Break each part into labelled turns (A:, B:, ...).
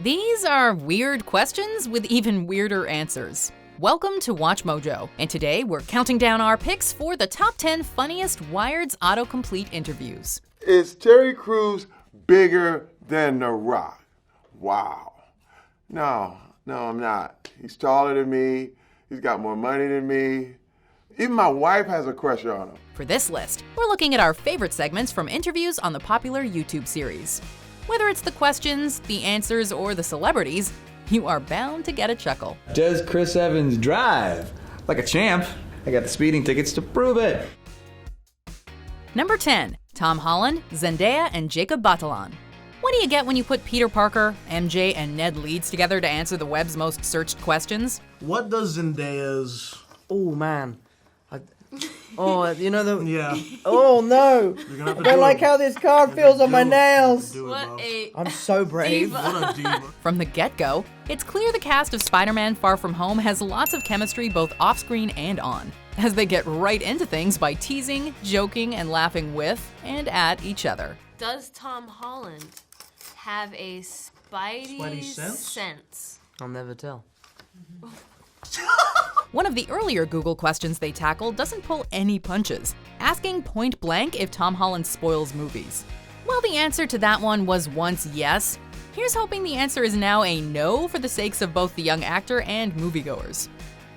A: These are weird questions with even weirder answers. Welcome to WatchMojo, and today we're counting down our picks for the top 10 funniest Wired's autocomplete interviews.
B: Is Terry Crews bigger than The Rock? Wow. No, I'm not. He's taller than me. He's got more money than me. Even my wife has a crush on him.
A: For this list, we're looking at our favorite segments from interviews on the popular YouTube series. Whether it's the questions, the answers, or the celebrities, you are bound to get a chuckle.
C: Does Chris Evans drive? Like a champ. I got the speeding tickets to prove it.
A: Number 10, Tom Holland, Zendaya, and Jacob Batalon. What do you get when you put Peter Parker, MJ, and Ned Leeds together to answer the web's most searched questions?
D: What does Zendaya's...
E: Oh, man. You know the...
D: Yeah.
E: Oh, no. I don't like how this card feels on my nails. I'm so brave.
D: What a diva.
A: From the get-go, it's clear the cast of Spider-Man Far From Home has lots of chemistry both off-screen and on, as they get right into things by teasing, joking, and laughing with and at each other.
F: Does Tom Holland have a Spidey sense?
E: I'll never tell.
A: One of the earlier Google questions they tackle doesn't pull any punches, asking point blank if Tom Holland spoils movies. While the answer to that one was once yes, here's hoping the answer is now a no for the sakes of both the young actor and moviegoers.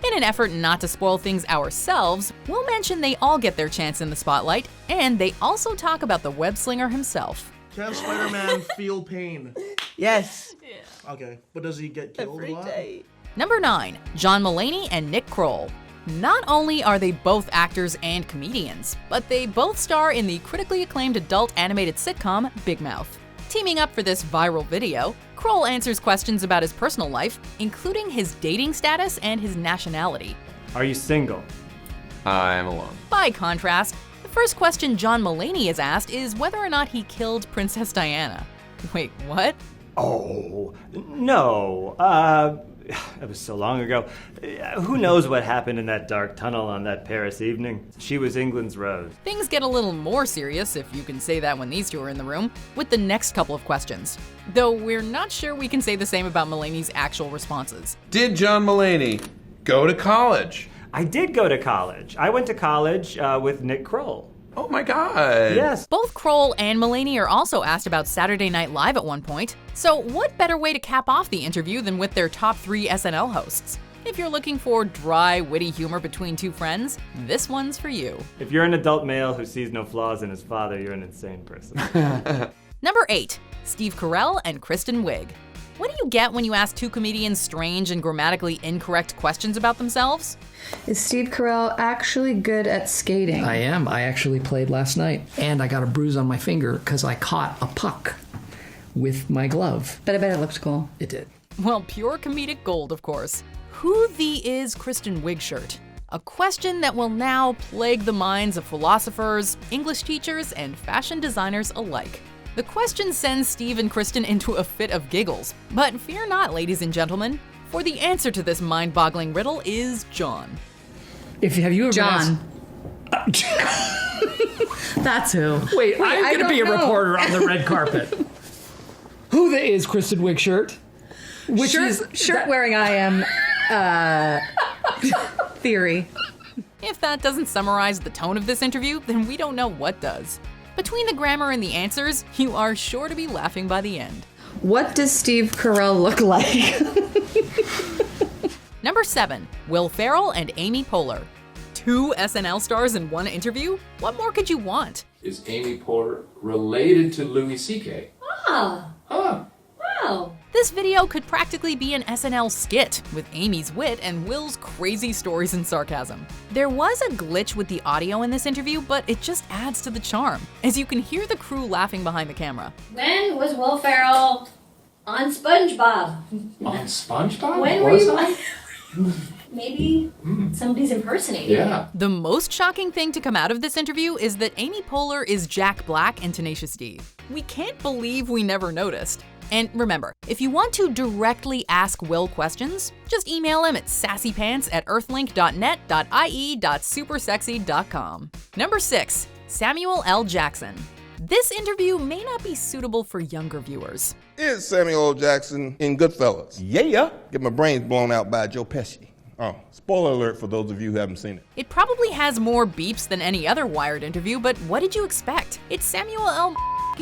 A: In an effort not to spoil things ourselves, we'll mention they all get their chance in the spotlight, and they also talk about the web-slinger himself.
D: Can Spider-Man feel pain?
E: Yes.
F: Yeah.
D: Okay, but does he get killed
E: Every
D: a lot?
E: day.
A: Number 9, John Mulaney and Nick Kroll. Not only are they both actors and comedians, but they both star in the critically acclaimed adult animated sitcom Big Mouth. Teaming up for this viral video, Kroll answers questions about his personal life, including his dating status and his nationality.
G: Are you single?
C: I'm alone.
A: By contrast, the first question John Mulaney is asked is whether or not he killed Princess Diana. Wait, what?
G: Oh, no. It was so long ago. Who knows what happened in that dark tunnel on that Paris evening? She was England's rose.
A: Things get a little more serious, if you can say that when these two are in the room, with the next couple of questions. Though we're not sure we can say the same about Mulaney's actual responses.
H: Did John Mulaney go to college?
G: I did go to college. I went to college with Nick Kroll.
H: Oh my God.
G: Yes.
A: Both Kroll and Mulaney are also asked about Saturday Night Live at one point, so what better way to cap off the interview than with their top 3 SNL hosts? If you're looking for dry, witty humor between two friends, this one's for you.
G: If you're an adult male who sees no flaws in his father, you're an insane person.
A: Number 8, Steve Carell and Kristen Wiig. What do you get when you ask two comedians strange and grammatically incorrect questions about themselves?
I: Is Steve Carell actually good at skating?
J: I am. I actually played last night, and I got a bruise on my finger because I caught a puck with my glove.
I: But I bet it looked cool.
J: It did.
A: Well, pure comedic gold, of course. Who the is Kristen Wiig? A question that will now plague the minds of philosophers, English teachers, and fashion designers alike. The question sends Steve and Kristen into a fit of giggles. But fear not, ladies and gentlemen, for the answer to this mind-boggling riddle is John.
J: Have you ever
I: John. That's who.
J: Wait, I'm going to be a reporter on the red carpet. Who the is Kristen Wiig?
I: Shirt wearing I am theory.
A: If that doesn't summarize the tone of this interview, then we don't know what does. Between the grammar and the answers, you are sure to be laughing by the end.
I: What does Steve Carell look like?
A: Number 7, Will Ferrell and Amy Poehler. 2 SNL stars in one interview? What more could you want?
K: Is Amy Poehler related to Louis C.K.?
F: Ah.
K: Huh.
F: Wow.
A: This video could practically be an SNL skit, with Amy's wit and Will's crazy stories and sarcasm. There was a glitch with the audio in this interview, but it just adds to the charm, as you can hear the crew laughing behind the camera.
F: When was Will Ferrell on SpongeBob?
K: On SpongeBob?
F: When were you? Maybe somebody's impersonating.
K: Yeah.
A: The most shocking thing to come out of this interview is that Amy Poehler is Jack Black in Tenacious D. We can't believe we never noticed. And remember, if you want to directly ask Will questions, just email him at sassypants@earthlink.net.ie.supersexy.com. Number 6, Samuel L. Jackson. This interview may not be suitable for younger viewers.
L: is Samuel L. Jackson in Goodfellas.
C: Yeah.
L: Get my brains blown out by Joe Pesci. Oh, spoiler alert for those of you who haven't seen it.
A: It probably has more beeps than any other Wired interview, but what did you expect? It's Samuel L.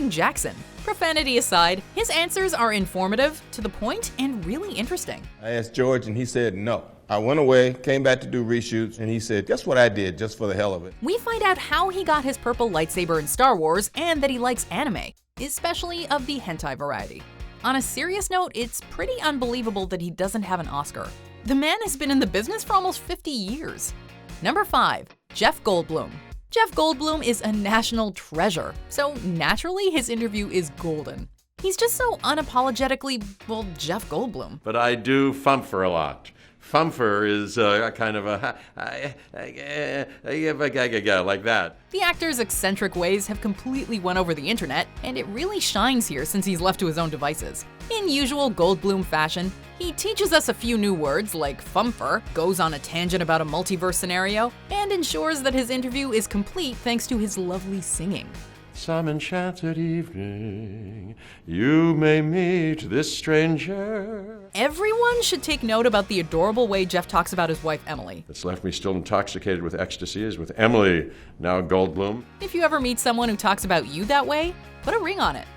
A: Jackson. Profanity aside, his answers are informative, to the point, and really interesting.
L: I asked George and he said no. I went away, came back to do reshoots, and he said, guess what I did just for the hell of it?
A: We find out how he got his purple lightsaber in Star Wars and that he likes anime, especially of the hentai variety. On a serious note, it's pretty unbelievable that he doesn't have an Oscar. The man has been in the business for almost 50 years. Number 5, Jeff Goldblum. Jeff Goldblum is a national treasure, so naturally his interview is golden. He's just so unapologetically, well, Jeff Goldblum.
M: But I do fumfer a lot. Fumfer is a kind of a like that.
A: The actor's eccentric ways have completely won over the internet, and it really shines here since he's left to his own devices. In usual Goldblum fashion, he teaches us a few new words like fumfer, goes on a tangent about a multiverse scenario, and ensures that his interview is complete thanks to his lovely singing.
M: Some enchanted evening, you may meet this stranger.
A: Everyone should take note about the adorable way Jeff talks about his wife, Emily.
M: It's left me still intoxicated with ecstasy is with Emily, now Goldblum.
A: If you ever meet someone who talks about you that way, put a ring on it.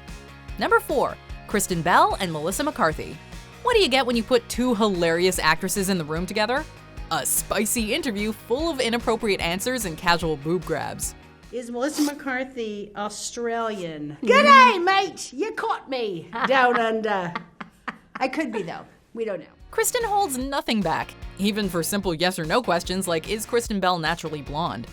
A: Number 4, Kristen Bell and Melissa McCarthy. What do you get when you put two hilarious actresses in the room together? A spicy interview full of inappropriate answers and casual boob grabs.
N: Is Melissa McCarthy Australian? G'day, mate! You caught me down under. I could be, though. We don't know.
A: Kristen holds nothing back, even for simple yes or no questions like, is Kristen Bell naturally blonde?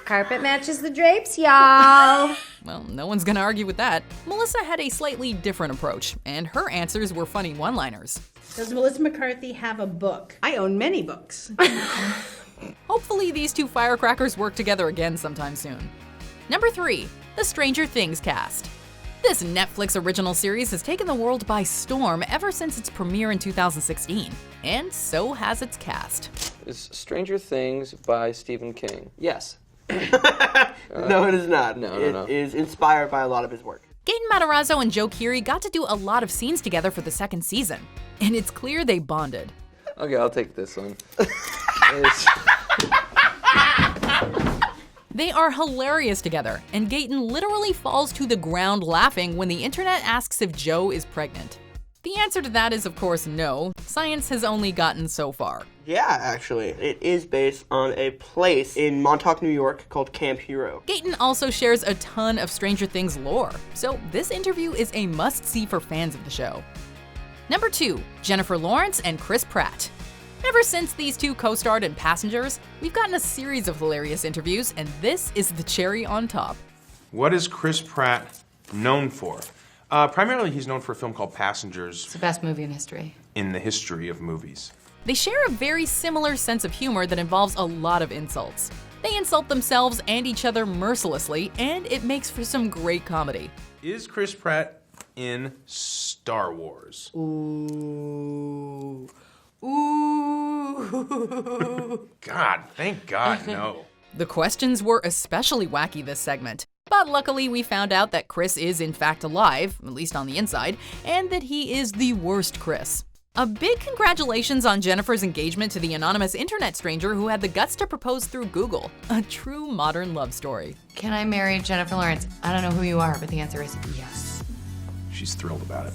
O: Carpet matches the drapes, y'all.
A: Well, no one's gonna argue with that. Melissa had a slightly different approach, and her answers were funny one-liners.
N: Does Melissa McCarthy have a book? I own many books.
A: Hopefully these two firecrackers work together again sometime soon. Number 3, the Stranger Things cast. This Netflix original series has taken the world by storm ever since its premiere in 2016, and so has its cast.
P: Is Stranger Things by Stephen King? Yes.
Q: No, it is not.
P: No.
Q: It is inspired by a lot of his work.
A: Gaten Matarazzo and Joe Keery got to do a lot of scenes together for the second season, and it's clear they bonded.
P: Okay, I'll take this one.
A: They are hilarious together, and Gaten literally falls to the ground laughing when the internet asks if Joe is pregnant. The answer to that is, of course, no. Science has only gotten so far.
Q: Yeah, actually. It is based on a place in Montauk, New York called Camp Hero.
A: Gaten also shares a ton of Stranger Things lore, so this interview is a must-see for fans of the show. Number 2, Jennifer Lawrence and Chris Pratt. Ever since these two co-starred in Passengers, we've gotten a series of hilarious interviews, and this is the cherry on top.
R: What is Chris Pratt known for? Primarily, he's known for a film called Passengers.
S: It's the best movie in history.
R: In the history of movies.
A: They share a very similar sense of humor that involves a lot of insults. They insult themselves and each other mercilessly, and it makes for some great comedy.
R: Is Chris Pratt in Star Wars?
A: Ooh.
R: God, thank God, no.
A: The questions were especially wacky this segment, but luckily we found out that Chris is in fact alive, at least on the inside, and that he is the worst Chris. A big congratulations on Jennifer's engagement to the anonymous internet stranger who had the guts to propose through Google. A true modern love story.
S: Can I marry Jennifer Lawrence? I don't know who you are, but the answer is yes.
R: She's thrilled about it.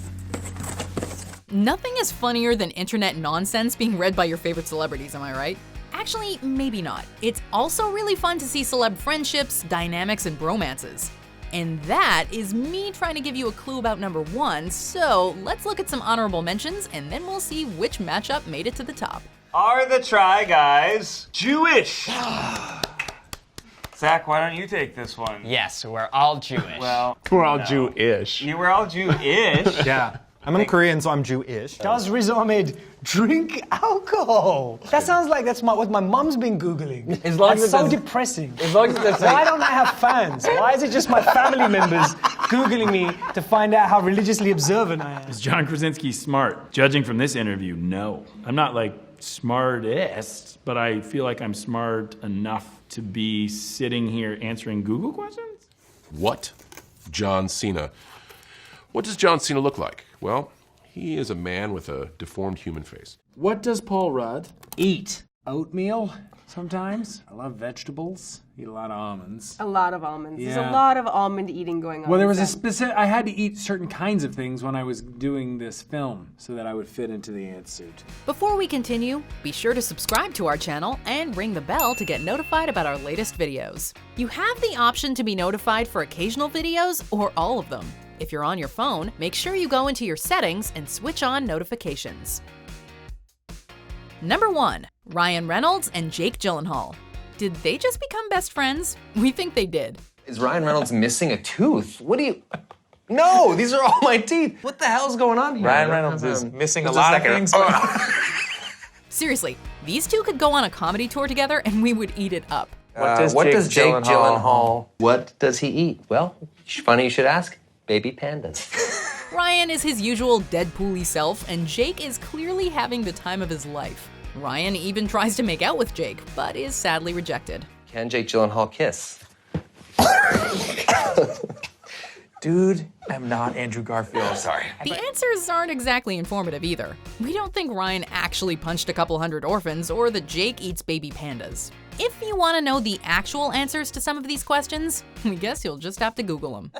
A: Nothing is funnier than internet nonsense being read by your favorite celebrities, am I right? Actually, maybe not. It's also really fun to see celeb friendships, dynamics, and bromances. And that is me trying to give you a clue about number 1, so let's look at some honorable mentions and then we'll see which matchup made it to the top.
T: Are the Try Guys Jewish? Zach, why don't you take this one?
U: Yes, we're all Jewish.
T: Well,
V: we're all Jewish.
T: You were all Jewish?
V: Yeah. I'm Korean, so I'm Jewish.
W: Does Riz Ahmed drink alcohol? That sounds like what my mum's been Googling.
V: As long
W: that's
V: as
W: so
V: that's-
W: depressing.
V: as long as that's
W: Why
V: like-
W: don't I have fans? Why is it just my family members Googling me to find out how religiously observant I am?
X: Is John Krasinski smart? Judging from this interview, no. I'm not like smartest, but I feel like I'm smart enough to be sitting here answering Google questions.
H: What? John Cena. What does John Cena look like? Well, he is a man with a deformed human face.
B: What does Paul Rudd eat? Oatmeal sometimes. I love vegetables. Eat a lot of almonds.
D: A lot of almonds.
B: Yeah.
D: There's a lot of almond eating going on.
B: Well, there was a specific. I had to eat certain kinds of things when I was doing this film so that I would fit into the ant suit.
A: Before we continue, be sure to subscribe to our channel and ring the bell to get notified about our latest videos. You have the option to be notified for occasional videos or all of them. If you're on your phone, make sure you go into your settings and switch on notifications. Number 1. Ryan Reynolds and Jake Gyllenhaal. Did they just become best friends? We think they did.
E: Is Ryan Reynolds missing a tooth? What do you... No, these are all my teeth. What the hell's going on here?
V: Ryan Reynolds is missing a lot of things.
A: Seriously, these two could go on a comedy tour together and we would eat it up.
E: What does Jake Gyllenhaal... What does he eat? Well, funny you should ask. Baby pandas.
A: Ryan is his usual Deadpool-y self, and Jake is clearly having the time of his life. Ryan even tries to make out with Jake, but is sadly rejected.
E: Can Jake Gyllenhaal kiss?
V: Dude, I'm not Andrew Garfield. Sorry.
A: The answers aren't exactly informative either. We don't think Ryan actually punched a couple hundred orphans or that Jake eats baby pandas. If you want to know the actual answers to some of these questions, we guess you'll just have to Google them.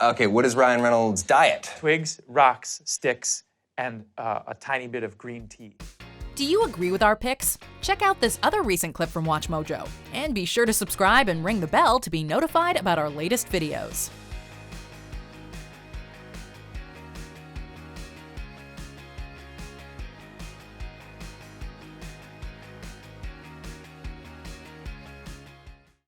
E: Okay, what is Ryan Reynolds' diet?
V: Twigs, rocks, sticks, and a tiny bit of green tea.
A: Do you agree with our picks? Check out this other recent clip from WatchMojo. And be sure to subscribe and ring the bell to be notified about our latest videos.